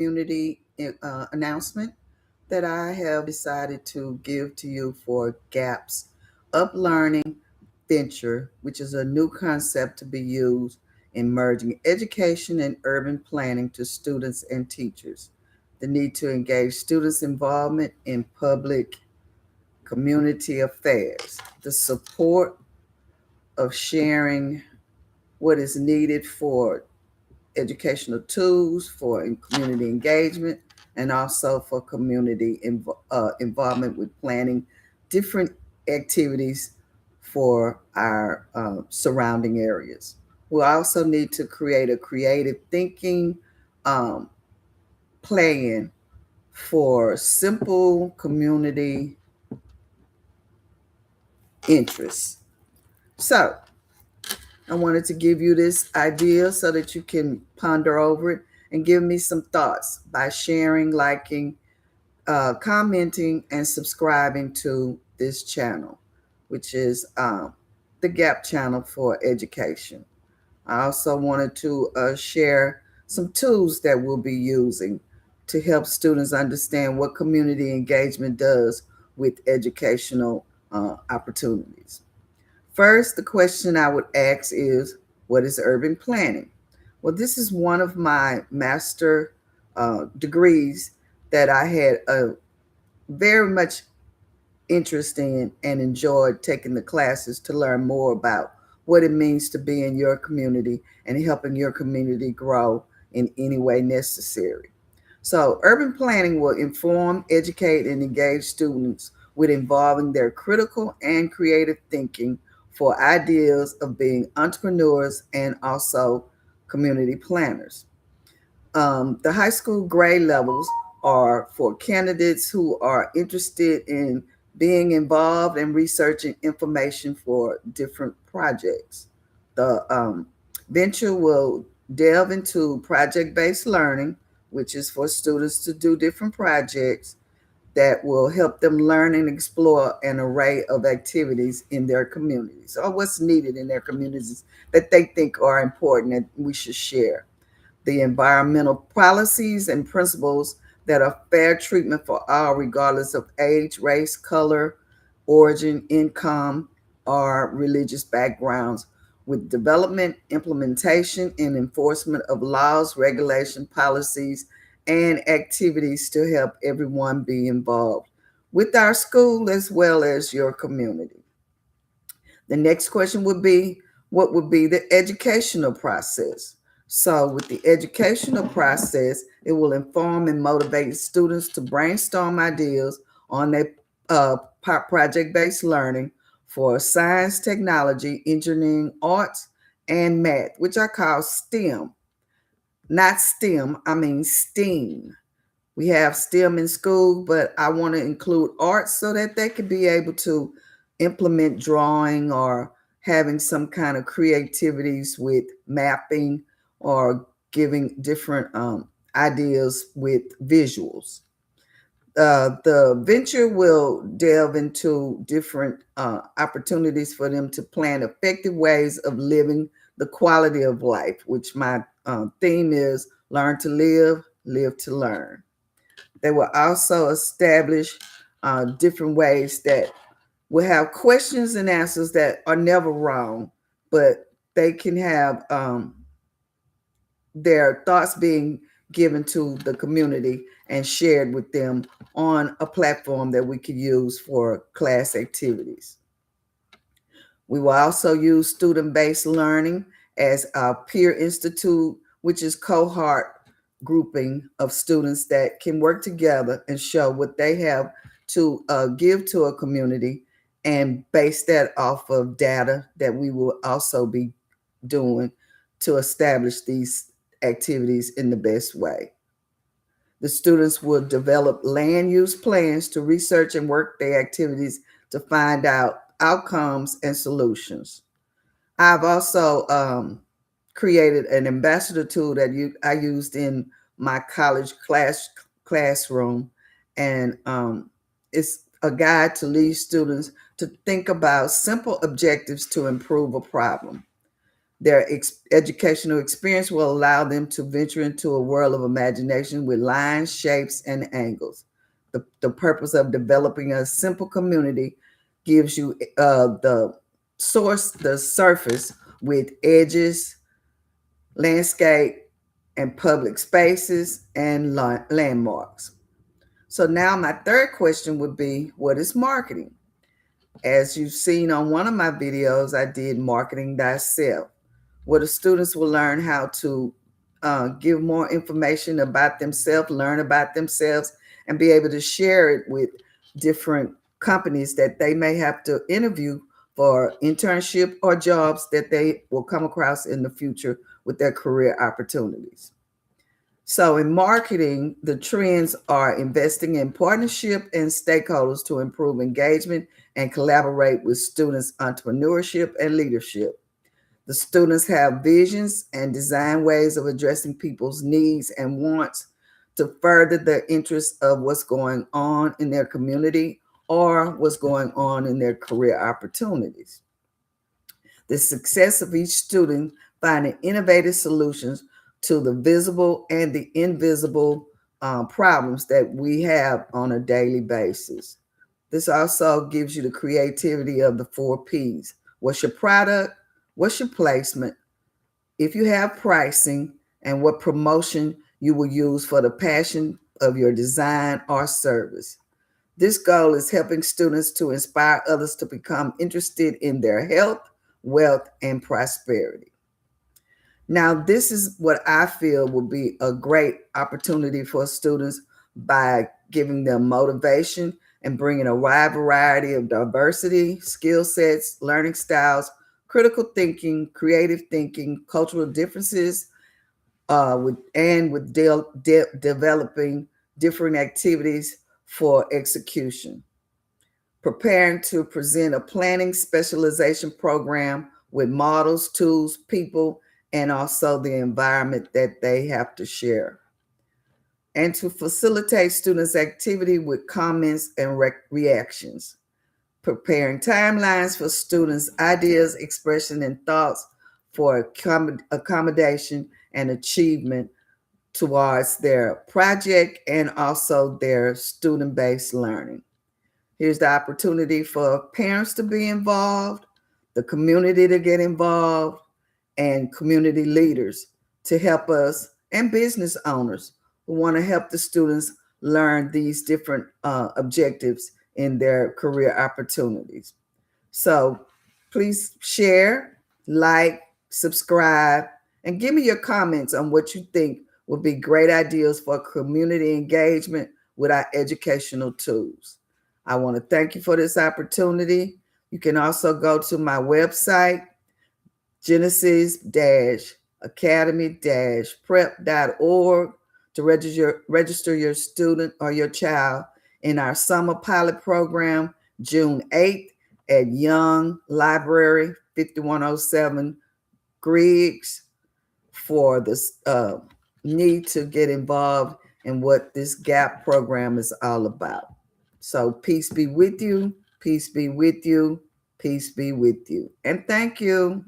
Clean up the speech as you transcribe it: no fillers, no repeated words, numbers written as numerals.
community announcement that I have decided to give to you for GAPS Up Learning Venture, which is a new concept to be used in merging education and urban planning to students and teachers. The need to engage students' involvement in public community affairs, the support of sharing what is needed for educational tools, for community engagement, and also for community involvement with planning different activities for our surrounding areas. We also need to create a creative thinking um, plan for simple community interests. So, I wanted to give you this idea so that you can ponder over it and give me some thoughts by sharing, liking, commenting, and subscribing to this channel, which is the GAP channel for education. I also wanted to share some tools that we'll be using to help students understand what community engagement does with educational opportunities. First, the question I would ask is, what is urban planning? Well, this is one of my master degrees that I had a very much interest in and enjoyed taking the classes to learn more about what it means to be in your community and helping your community grow in any way necessary. So, urban planning will inform, educate, and engage students with involving their critical and creative thinking for ideas of being entrepreneurs and also community planners. The high school grade levels are for candidates who are interested in being involved and researching information for different projects. The venture will delve into project based learning, which is for students to do different projects that will help them learn and explore an array of activities in their communities or what's needed in their communities that they think are important and we should share. The environmental policies and principles that are fair treatment for all, regardless of age, race, color, origin, income, or religious backgrounds, with development, implementation, and enforcement of laws, regulation, policies, and activities to help everyone be involved with our school as well as your community. The next question would be, what would be the educational process? So, with the educational process, it will inform and motivate students to brainstorm ideas on their project based learning for science, technology, engineering, arts, and math, which I call STEM. Not STEM, I mean STEAM. We have STEM in school, but I want to include arts so that they could be able to implement drawing or having some kind of creativities with mapping or giving different ideas with visuals. The venture will delve into different opportunities for them to plan effective ways of living the quality of life, which my theme is learn to live, live to learn. They will also establish different ways that will have questions and answers that are never wrong, but they can have their thoughts being given to the community and shared with them on a platform that we could use for class activities. We will also use student-based learning as a peer institute, which is cohort grouping of students that can work together and show what they have to give to a community and base that off of data that we will also be doing to establish these activities in the best way. The students will develop land use plans to research and work their activities to find out outcomes and solutions. I've also created an ambassador tool that I used in my college classroom, and it's a guide to lead students to think about simple objectives to improve a problem. Their educational experience will allow them to venture into a world of imagination with lines, shapes, and angles. The purpose of developing a simple community gives you the surface with edges, landscape, and public spaces and landmarks. So now my third question would be, what is marketing? As you've seen on one of my videos, I did marketing thyself, where the students will learn how to give more information about themselves, learn about themselves, and be able to share it with different companies that they may have to interview for internship or jobs that they will come across in the future with their career opportunities. So in marketing, the trends are investing in partnership and stakeholders to improve engagement and collaborate with students' entrepreneurship and leadership. The students have visions and design ways of addressing people's needs and wants to further the interest of what's going on in their community or what's going on in their career opportunities. The success of each student finding innovative solutions to the visible and the invisible problems that we have on a daily basis. This also gives you the creativity of the 4 Ps. What's your product? What's your placement? If you have pricing, and what promotion you will use for the passion of your design or service. This goal is helping students to inspire others to become interested in their health, wealth, and prosperity. Now, this is what I feel will be a great opportunity for students by giving them motivation and bringing a wide variety of diversity, skill sets, learning styles, critical thinking, creative thinking, cultural differences, with developing different activities for execution. Preparing to present a planning specialization program with models, tools, people, and also the environment that they have to share. And to facilitate students' activity with comments and reactions. Preparing timelines for students' ideas, expression, and thoughts for accommodation and achievement towards their project and also their student-based learning. Here's the opportunity for parents to be involved, the community to get involved, and community leaders to help us, and business owners who want to help the students learn these different objectives in their career opportunities. So please share, like, subscribe, and give me your comments on what you think would be great ideas for community engagement with our educational tools. I want to thank you for this opportunity. You can also go to my website, genesis-academy-prep.org, to register your student or your child in our summer pilot program, June 8th at Young Library, 5107 Griggs, for this need to get involved in what this GAP program is all about. So peace be with you, peace be with you, peace be with you. And thank you.